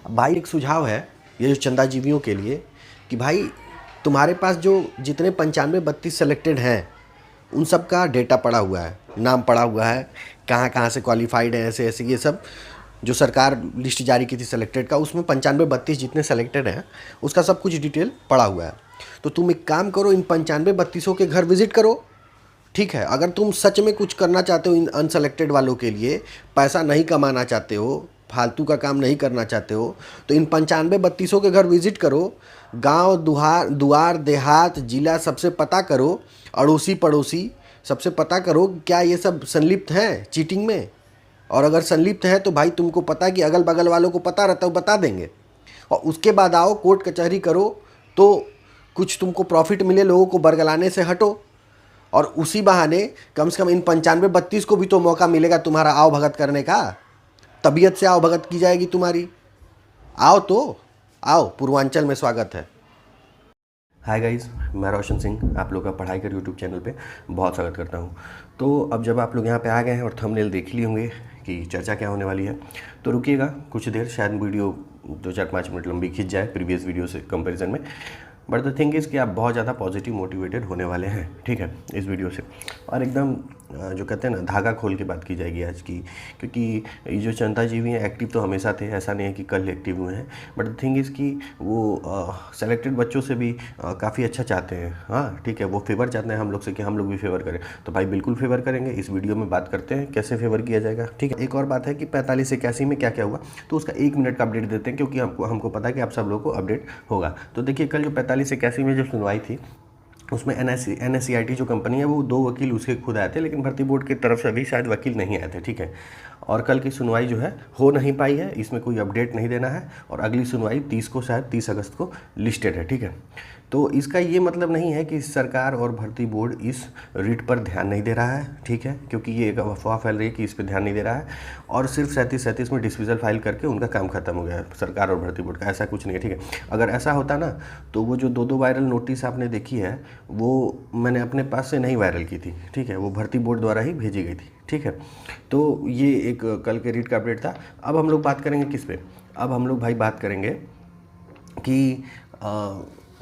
भाई एक सुझाव है ये जो चंदाजीवियों के लिए कि भाई तुम्हारे पास जो जितने 95-32 सेलेक्टेड हैं उन सब का डेटा पड़ा हुआ है, नाम पड़ा हुआ है, कहाँ कहाँ से क्वालिफाइड है, ऐसे ऐसे ये सब जो सरकार लिस्ट जारी की थी सेलेक्टेड का, उसमें 95-32 जितने सेलेक्टेड हैं उसका सब कुछ डिटेल पड़ा हुआ है। तो तुम एक काम करो, इन 95-32 के घर विजिट करो। ठीक है, अगर तुम सच में कुछ करना चाहते हो इन अनसेलेक्टेड वालों के लिए, पैसा नहीं कमाना चाहते हो, फालतू का काम नहीं करना चाहते हो, तो इन 95-32 के घर विजिट करो। गांव दुहार दुआर देहात जिला सबसे पता करो, अड़ोसी पड़ोसी सबसे पता करो कि क्या ये सब संलिप्त हैं चीटिंग में। और अगर संलिप्त है तो भाई तुमको पता है कि अगल बगल वालों को पता रहता है, वो बता देंगे। और उसके बाद आओ कोर्ट कचहरी करो, तो कुछ तुमको प्रॉफिट मिले, लोगों को बरगलाने से हटो। और उसी बहाने कम से कम इन 95-32 को भी तो मौका मिलेगा तुम्हारा आओ भगत करने का। तबीयत से आओ भगत की जाएगी तुम्हारी। आओ तो आओ, पूर्वांचल में स्वागत है। हाय गाइस, मैं रोशन सिंह आप लोग का पढ़ाई कर यूट्यूब चैनल पे बहुत स्वागत करता हूँ। तो अब जब आप लोग यहाँ पे आ गए हैं और थंबनेल देख लिए होंगे कि चर्चा क्या होने वाली है, तो रुकिएगा कुछ देर, शायद वीडियो 2-4-5 मिनट लंबी खिंच जाए प्रीवियस वीडियो से कंपैरिजन में। बट द थिंग इज़ कि आप बहुत ज़्यादा पॉजिटिव मोटिवेटेड होने वाले हैं, ठीक है, इस वीडियो से। और एकदम जो कहते हैं ना, धागा खोल के बात की जाएगी आज की, क्योंकि ये जो चंदाजीवी हैं एक्टिव तो हमेशा थे, ऐसा नहीं है कि कल एक्टिव हुए हैं। बट द थिंग इज़ कि वो सेलेक्टेड बच्चों से भी काफ़ी अच्छा चाहते हैं। हाँ ठीक है, वो फेवर चाहते हैं हम लोग से कि हम लोग भी फेवर करें। तो भाई बिल्कुल फेवर करेंगे, इस वीडियो में बात करते हैं कैसे फेवर किया जाएगा, ठीक है। एक और बात है कि 45-81 में क्या क्या हुआ, तो उसका 1 मिनट का अपडेट देते हैं, क्योंकि हमको पता है कि आप सब लोगों को अपडेट होगा। तो देखिए, कल जो 45-81 में जो सुनवाई थी, उसमें NSCIT जो कंपनी है, वो 2 वकील उसके खुद आए थे, लेकिन भर्ती बोर्ड की तरफ से अभी शायद वकील नहीं आए थे, ठीक है। और कल की सुनवाई जो है हो नहीं पाई है, इसमें कोई अपडेट नहीं देना है। और अगली सुनवाई 30 को, शायद 30 अगस्त को लिस्टेड है, ठीक है। तो इसका ये मतलब नहीं है कि सरकार और भर्ती बोर्ड इस रिट पर ध्यान नहीं दे रहा है, ठीक है, क्योंकि ये एक अफवाह फैल रही है कि इस पर ध्यान नहीं दे रहा है। और सिर्फ 37 में डिस्मिसल फाइल करके उनका काम खत्म हो गया है, सरकार और भर्ती बोर्ड का। ऐसा कुछ नहीं है, ठीक है। अगर ऐसा होता ना, तो वो जो 2 वायरल नोटिस आपने देखी है, वो मैंने अपने पास से नहीं वायरल की थी, ठीक है, वो भर्ती बोर्ड द्वारा ही भेजी गई थी, ठीक है। तो ये एक कल के रीट का अपडेट था। अब हम लोग बात करेंगे किस पे, अब हम लोग भाई बात करेंगे कि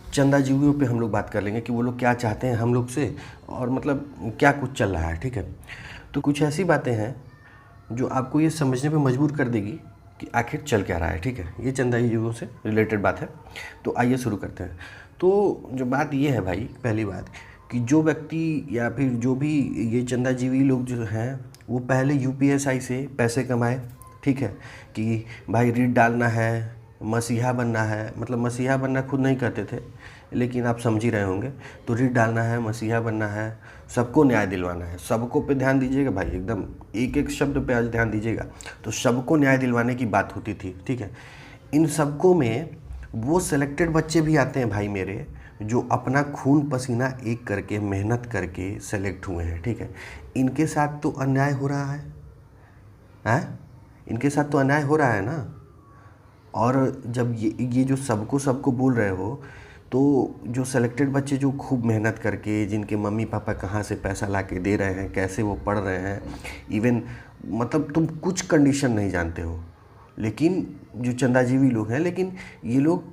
चंदाजीवियों पे हम लोग बात कर लेंगे कि वो लोग क्या चाहते हैं हम लोग से, और मतलब क्या कुछ चल रहा है, ठीक है। तो कुछ ऐसी बातें हैं जो आपको ये समझने पे मजबूर कर देगी कि आखिर चल क्या रहा है, ठीक है। ये चंदाजीवियों से रिलेटेड बात है, तो आइए शुरू करते हैं। तो जो बात ये है भाई, पहली बात कि जो व्यक्ति या फिर जो भी ये चंदाजीवी लोग जो हैं, वो पहले UPSI से पैसे कमाए, ठीक है, कि भाई रीट डालना है, मसीहा बनना है। मतलब मसीहा बनना खुद नहीं करते थे, लेकिन आप समझ ही रहे होंगे। तो रीट डालना है, मसीहा बनना है, सबको न्याय दिलवाना है। सबको पे ध्यान दीजिएगा भाई, एकदम एक एक शब्द पे आज ध्यान दीजिएगा। तो सबको न्याय दिलवाने की बात होती थी, ठीक है। इन सबको में वो सेलेक्टेड बच्चे भी आते हैं भाई मेरे, जो अपना खून पसीना एक करके मेहनत करके सेलेक्ट हुए हैं, ठीक है। इनके साथ तो अन्याय हो रहा है, हैं? इनके साथ तो अन्याय हो रहा है ना। और जब ये जो सबको बोल रहे हो, तो जो सेलेक्टेड बच्चे जो खूब मेहनत करके, जिनके मम्मी पापा कहाँ से पैसा ला के दे रहे हैं, कैसे वो पढ़ रहे हैं, इवन मतलब तुम कुछ कंडीशन नहीं जानते हो, लेकिन जो चंदाजीवी लोग हैं, लेकिन ये लोग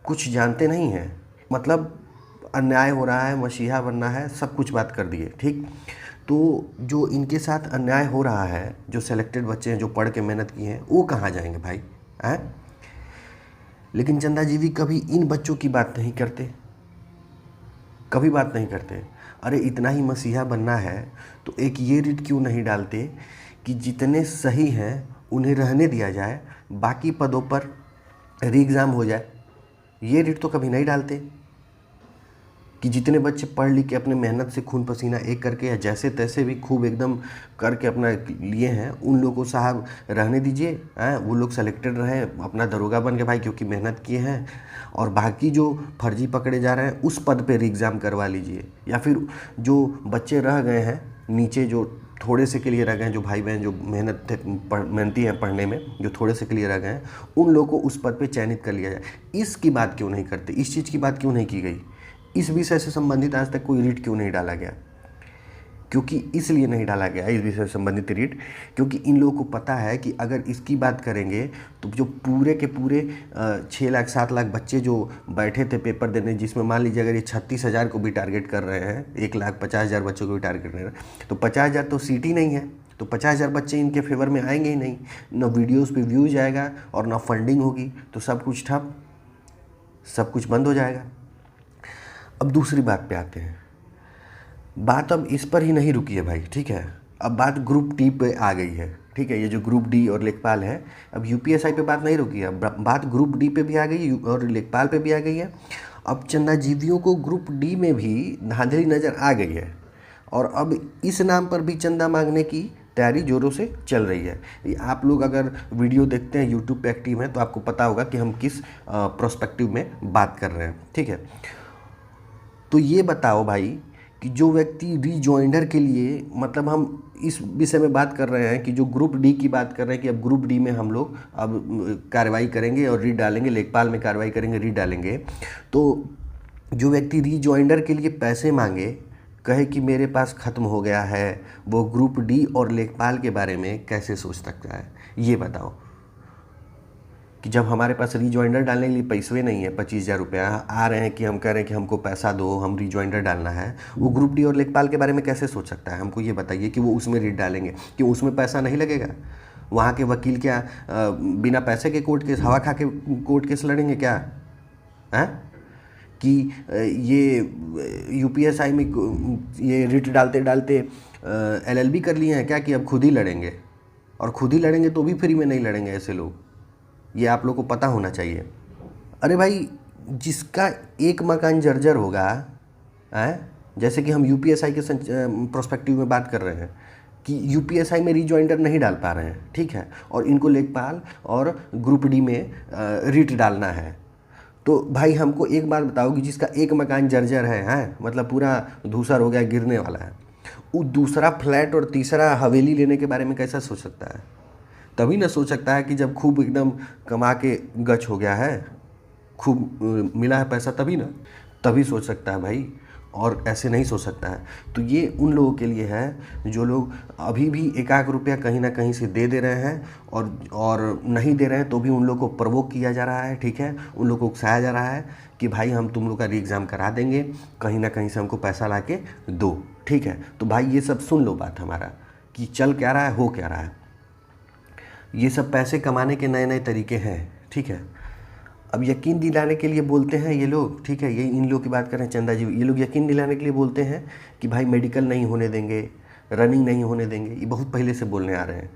कुछ जानते नहीं हैं। मतलब अन्याय हो रहा है, मसीहा बनना है, सब कुछ बात कर दिए, ठीक। तो जो इनके साथ अन्याय हो रहा है, जो सेलेक्टेड बच्चे हैं जो पढ़ के मेहनत किए हैं, वो कहाँ जाएंगे भाई, हैं? लेकिन चंदाजीवी कभी इन बच्चों की बात नहीं करते, कभी बात नहीं करते। अरे इतना ही मसीहा बनना है तो एक ये रीट क्यों नहीं डालते कि जितने सही हैं उन्हें रहने दिया जाए, बाकी पदों पर री एग्ज़ाम हो जाए। ये रीट तो कभी नहीं डालते कि जितने बच्चे पढ़ लिख के अपने मेहनत से खून पसीना एक करके या जैसे तैसे भी खूब एकदम करके अपना लिए हैं, उन लोगों को साहब रहने दीजिए, हैं, वो लोग सेलेक्टेड रहे अपना दरोगा बन के भाई, क्योंकि मेहनत किए हैं। और बाकी जो फर्जी पकड़े जा रहे हैं उस पद पे री एग्ज़ाम करवा लीजिए। या फिर जो बच्चे रह गए हैं नीचे, जो थोड़े से के लिए रह गए हैं, जो भाई बहन जो मेहनती हैं पढ़ने में, जो थोड़े से के लिए रह गए हैं, उन लोगों को उस पद पे चयनित कर लिया जाए। इसकी बात क्यों नहीं करते, इस चीज़ की बात क्यों नहीं की गई, इस विषय से संबंधित आज तक कोई रीट क्यों नहीं डाला गया? क्योंकि इसलिए नहीं डाला गया इस विषय से संबंधित रीट, क्योंकि इन लोगों को पता है कि अगर इसकी बात करेंगे तो जो पूरे के पूरे 6 लाख 7 लाख बच्चे जो बैठे थे पेपर देने, जिसमें मान लीजिए अगर ये 36,000 को भी टारगेट कर रहे हैं, 1,50,000 बच्चों को भी टारगेट कर रहे हैं, तो 50,000 तो सीट ही नहीं है, तो 50,000 बच्चे इनके फेवर में आएंगे ही नहीं, ना वीडियोज़ पे व्यूज आएगा और ना फंडिंग होगी, तो सब कुछ ठप, सब कुछ बंद हो जाएगा। अब दूसरी बात पे आते हैं। बात अब इस पर ही नहीं रुकी है भाई, ठीक है। अब बात ग्रुप डी पे आ गई है, ठीक है। ये जो ग्रुप डी और लेखपाल है, अब यूपीएसआई पे बात नहीं रुकी है, बात ग्रुप डी पे भी आ गई और लेखपाल पे भी आ गई है। अब चंदाजीवियों को ग्रुप डी में भी धांधली नज़र आ गई है और अब इस नाम पर भी चंदा मांगने की तैयारी जोरों से चल रही है। आप लोग अगर वीडियो देखते हैं, यूट्यूब पे एक्टिव हैं, तो आपको पता होगा कि हम किस प्रोस्पेक्टिव में बात कर रहे हैं, ठीक है। तो ये बताओ भाई कि जो व्यक्ति रीजॉइंडर के लिए, मतलब हम इस विषय में बात कर रहे हैं कि जो ग्रुप डी की बात कर रहे हैं कि अब ग्रुप डी में हम लोग अब कार्रवाई करेंगे और रीड डालेंगे, लेखपाल में कार्रवाई करेंगे, रीड डालेंगे। तो जो व्यक्ति रीजॉइंडर के लिए पैसे मांगे, कहे कि मेरे पास ख़त्म हो गया है, वो ग्रुप डी और लेखपाल के बारे में कैसे सोच सकता है? ये बताओ कि जब हमारे पास रीजॉइंडर डालने के लिए पैसे नहीं है, 25,000 रुपया आ रहे हैं कि हम कह रहे हैं कि हमको पैसा दो, हम रीजॉइंडर डालना है, वो ग्रुप डी और लेखपाल के बारे में कैसे सोच सकता है? हमको ये बताइए कि वो उसमें रीड डालेंगे कि उसमें पैसा नहीं लगेगा? वहाँ के वकील क्या बिना पैसे के कोर्ट केस, हवा खा के कोर्ट केस लड़ेंगे क्या? हैं कि ये यूपीएसआई में ये रिट डालते डालते एलएलबी कर लिए हैं क्या कि अब खुद ही लड़ेंगे? और खुद ही लड़ेंगे तो भी फ्री में नहीं लड़ेंगे ऐसे लोग, ये आप लोग को पता होना चाहिए। अरे भाई, जिसका एक मकान जर्जर होगा, जैसे कि हम यूपीएसआई के प्रोस्पेक्टिव में बात कर रहे हैं कि यूपीएसआई में रीजॉइंडर नहीं डाल पा रहे हैं, ठीक है, और इनको लेखपाल और ग्रुप डी में रिट डालना है। तो भाई हमको एक बात बताओ कि जिसका एक मकान जर्जर है, मतलब पूरा धूसर हो गया, गिरने वाला है, वो दूसरा फ्लैट और तीसरा हवेली लेने के बारे में कैसा सोच सकता है? तभी ना सोच सकता है कि जब खूब एकदम कमा के गच हो गया है, खूब मिला है पैसा, तभी सोच सकता है भाई, और ऐसे नहीं सोच सकता है। तो ये उन लोगों के लिए है जो लोग अभी भी एक आध रुपया कहीं ना कहीं से दे रहे हैं और नहीं दे रहे हैं तो भी उन लोग को प्रवोक किया जा रहा है, ठीक है, उन लोग को उकसाया जा रहा है कि भाई हम तुम लोग का री एग्ज़ाम करा देंगे, कहीं ना कहीं से हमको पैसा ला के दो, ठीक है। तो भाई ये सब सुन लो बात हमारा कि चल क्या रहा है, हो क्या रहा है। ये सब पैसे कमाने के नए नए तरीके हैं, ठीक है। अब यकीन दिलाने के लिए बोलते हैं ये लोग, ठीक है, ये इन लोग की बात करें चंदा जी, ये लोग यकीन दिलाने के लिए बोलते हैं कि भाई मेडिकल नहीं होने देंगे, रनिंग नहीं होने देंगे, ये बहुत पहले से बोलने आ रहे हैं।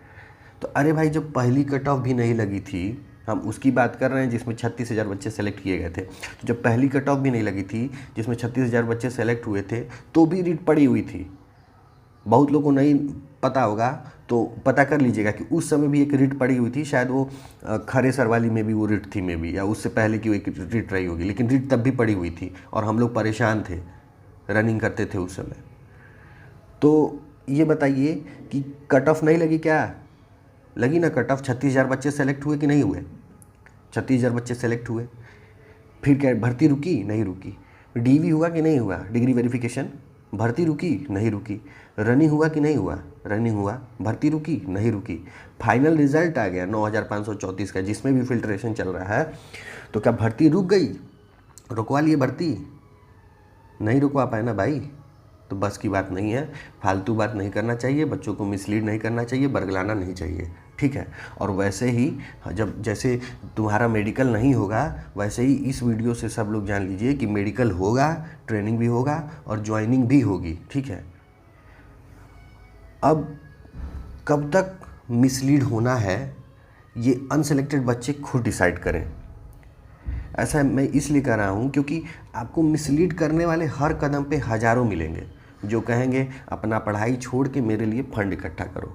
तो अरे भाई, जब पहली कट ऑफ भी नहीं लगी थी, हम उसकी बात कर रहे हैं जिसमें 36,000 बच्चे सेलेक्ट किए गए थे, तो जब पहली कट ऑफ भी नहीं लगी थी जिसमें 36,000 बच्चे सेलेक्ट हुए थे, तो भी रीट पड़ी हुई थी। बहुत लोगों को नहीं पता होगा तो पता कर लीजिएगा कि उस समय भी एक रिट पड़ी हुई थी, शायद वो खरे सरवाली में भी वो रिट थी में भी, या उससे पहले की वो एक रिट रही होगी, लेकिन रिट तब भी पड़ी हुई थी और हम लोग परेशान थे, रनिंग करते थे उस समय। तो ये बताइए कि कट ऑफ नहीं लगी क्या? लगी ना कट ऑफ। 36,000 बच्चे सेलेक्ट हुए कि नहीं हुए? 36,000 बच्चे सेलेक्ट हुए। फिर क्या भर्ती रुकी? नहीं रुकी। डीवी हुआ कि नहीं हुआ, डिग्री वेरिफिकेशन? भर्ती रुकी? नहीं रुकी। रनिंग हुआ कि नहीं हुआ? रनिंग हुआ। भर्ती रुकी? नहीं रुकी। फाइनल रिजल्ट आ गया 9,534 का, जिसमें भी फिल्ट्रेशन चल रहा है, तो क्या भर्ती रुक गई? रुकवा लिए भर्ती? नहीं रुकवा पाए ना भाई। तो बस की बात नहीं है, फालतू बात नहीं करना चाहिए, बच्चों को मिसलीड नहीं करना चाहिए, बरगलाना नहीं चाहिए, ठीक है। और वैसे ही जब जैसे तुम्हारा मेडिकल नहीं होगा, वैसे ही इस वीडियो से सब लोग जान लीजिए कि मेडिकल होगा, ट्रेनिंग भी होगा और ज्वाइनिंग भी होगी, ठीक है। अब कब तक मिसलीड होना है ये अनसेलेक्टेड बच्चे खुद डिसाइड करें। ऐसा मैं इसलिए कर रहा हूँ क्योंकि आपको मिसलीड करने वाले हर कदम पे हज़ारों मिलेंगे जो कहेंगे अपना पढ़ाई छोड़ के मेरे लिए फंड इकट्ठा करो,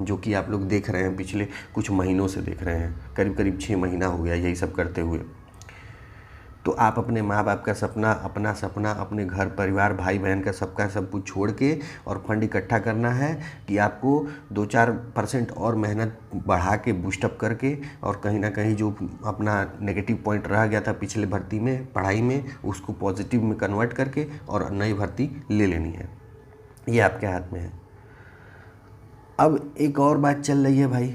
जो कि आप लोग देख रहे हैं, पिछले कुछ महीनों से देख रहे हैं, करीब करीब 6 महीना हो गया यही सब करते हुए। तो आप अपने माँ बाप का सपना, अपना सपना, अपने घर परिवार, भाई बहन का सबका सब कुछ छोड़ के और फंड इकट्ठा करना है कि आपको 2-4% और मेहनत बढ़ा के बूस्टअप करके और कहीं ना कहीं जो अपना नेगेटिव पॉइंट रह गया था पिछले भर्ती में, पढ़ाई में, उसको पॉजिटिव में कन्वर्ट करके और नई भर्ती ले लेनी है। ये आपके हाथ में है। अब एक और बात चल रही है भाई,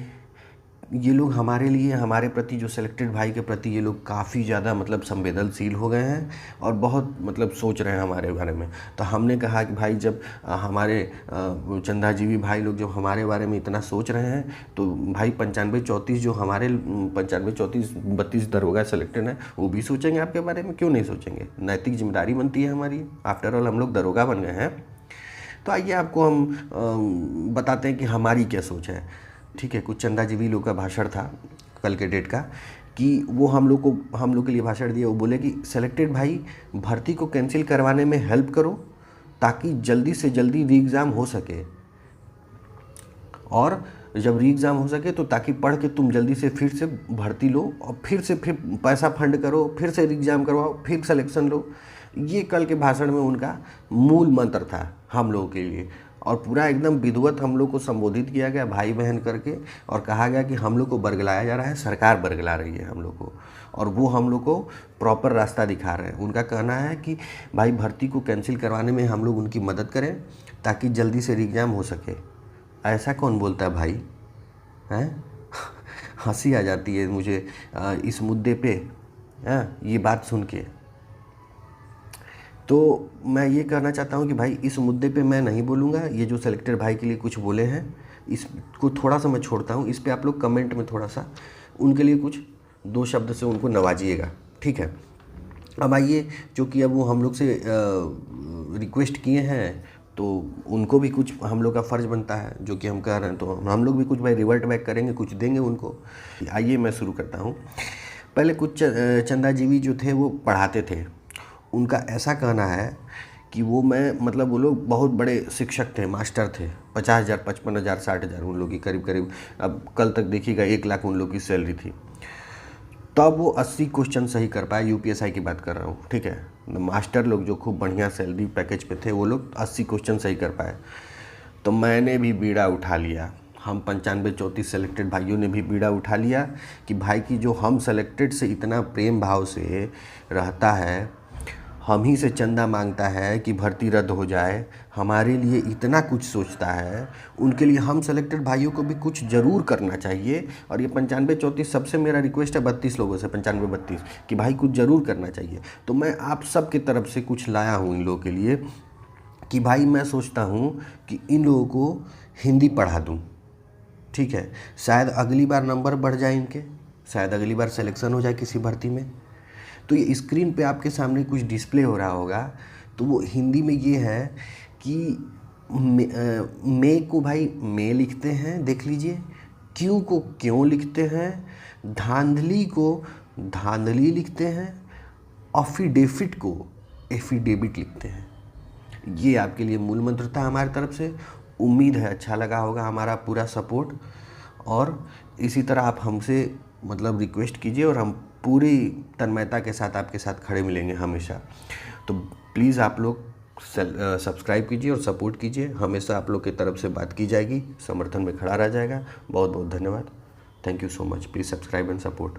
ये लोग हमारे लिए, हमारे प्रति, जो सिलेक्टेड भाई के प्रति ये लोग काफ़ी ज़्यादा मतलब संवेदनशील हो गए हैं और बहुत मतलब सोच रहे हैं हमारे बारे में। तो हमने कहा कि भाई जब हमारे चंदाजीवी भाई लोग जब हमारे बारे में इतना सोच रहे हैं तो भाई 95-34 जो हमारे 95-34-32 दरोगा सिलेक्टेड हैं वो भी सोचेंगे आपके बारे में, क्यों नहीं सोचेंगे। नैतिक जिम्मेदारी बनती है हमारी, आफ्टर ऑल हम लोग दरोगा बन गए हैं। तो आइए आपको हम बताते हैं कि हमारी क्या सोच है। ठीक है, कुछ चंदाजीवी लोग का भाषण था कल के डेट का, कि वो हम लोग के लिए भाषण दिया। वो बोले कि सेलेक्टेड भाई भर्ती को कैंसिल करवाने में हेल्प करो ताकि जल्दी से जल्दी री एग्ज़ाम हो सके, और जब री एग्ज़ाम हो सके तो ताकि पढ़ के तुम जल्दी से फिर से भर्ती लो और फिर पैसा फंड करो, फिर से री एग्ज़ाम करवाओ, फिर सिलेक्शन लो। ये कल के भाषण में उनका मूल मंत्र था हम लोगों के लिए। और पूरा एकदम विधिवत हम लोग को संबोधित किया गया भाई बहन करके, और कहा गया कि हम लोग को बरगलाया जा रहा है, सरकार बरगला रही है हम लोग को, और वो हम लोग को प्रॉपर रास्ता दिखा रहे हैं। उनका कहना है कि भाई भर्ती को कैंसिल करवाने में हम लोग उनकी मदद करें ताकि जल्दी से एग्ज़ाम हो सके। ऐसा कौन बोलता है भाई, हैं? हंसी आ जाती है मुझे इस मुद्दे पे, ये बात सुन के। तो मैं ये कहना चाहता हूँ कि भाई इस मुद्दे पे मैं नहीं बोलूँगा। ये जो सेलेक्टेड भाई के लिए कुछ बोले हैं इसको थोड़ा सा मैं छोड़ता हूँ। इस पे आप लोग कमेंट में थोड़ा सा उनके लिए कुछ 2 शब्द से उनको नवाजिएगा, ठीक है। अब आइए, जो कि अब वो हम लोग से रिक्वेस्ट किए हैं तो उनको भी कुछ हम लोग का फ़र्ज़ बनता है जो कि हम कह रहे हैं, तो हम लोग भी कुछ भाई रिवर्ट बैक करेंगे, कुछ देंगे उनको। आइए मैं शुरू करता हूँ। पहले कुछ चंदाजीवी जो थे वो पढ़ाते थे, उनका ऐसा कहना है कि वो वो लोग बहुत बड़े शिक्षक थे, मास्टर थे। 50,000, 55,000, 60,000 उन लोग की करीब, अब कल तक देखिएगा 1 लाख उन लोग की सैलरी थी। तब वो 80 क्वेश्चन सही कर पाए, यूपीएसआई की बात कर रहा हूँ, ठीक है। मास्टर लोग जो खूब बढ़िया सैलरी पैकेज पे थे वो लोग 80 क्वेश्चन सही कर पाए। तो मैंने भी बीड़ा उठा लिया, हम 95-34 सेलेक्टेड भाइयों ने भी बीड़ा उठा लिया कि भाई की जो हम सेलेक्टेड से इतना प्रेम भाव से रहता है, हम ही से चंदा मांगता है कि भर्ती रद्द हो जाए, हमारे लिए इतना कुछ सोचता है, उनके लिए हम सेलेक्टेड भाइयों को भी कुछ ज़रूर करना चाहिए। और ये 95-34 सबसे मेरा रिक्वेस्ट है, 32 लोगों से, 95-32, कि भाई कुछ ज़रूर करना चाहिए। तो मैं आप सब की तरफ से कुछ लाया हूँ इन लोगों के लिए कि भाई मैं सोचता हूँ कि इन लोगों को हिंदी पढ़ा दूँ, ठीक है। शायद अगली बार नंबर बढ़ जाए इनके, शायद अगली बार सिलेक्शन हो जाए किसी भर्ती में। तो ये स्क्रीन पे आपके सामने कुछ डिस्प्ले हो रहा होगा, तो वो हिंदी में ये है कि मे को भाई मे लिखते हैं, देख लीजिए, क्यों को क्यों लिखते हैं, धांधली को धांधली लिखते हैं, अफिडेविट को एफिडेविट लिखते हैं। ये आपके लिए मूल मंत्र था हमारी तरफ से। उम्मीद है अच्छा लगा होगा हमारा पूरा सपोर्ट, और इसी तरह आप हमसे रिक्वेस्ट कीजिए और हम पूरी तन्मयता के साथ आपके साथ खड़े मिलेंगे हमेशा। तो प्लीज़ आप लोग सब्सक्राइब कीजिए और सपोर्ट कीजिए, हमेशा आप लोग की तरफ से बात की जाएगी, समर्थन में खड़ा रह जाएगा। बहुत बहुत धन्यवाद, thank you so much. Please subscribe and support.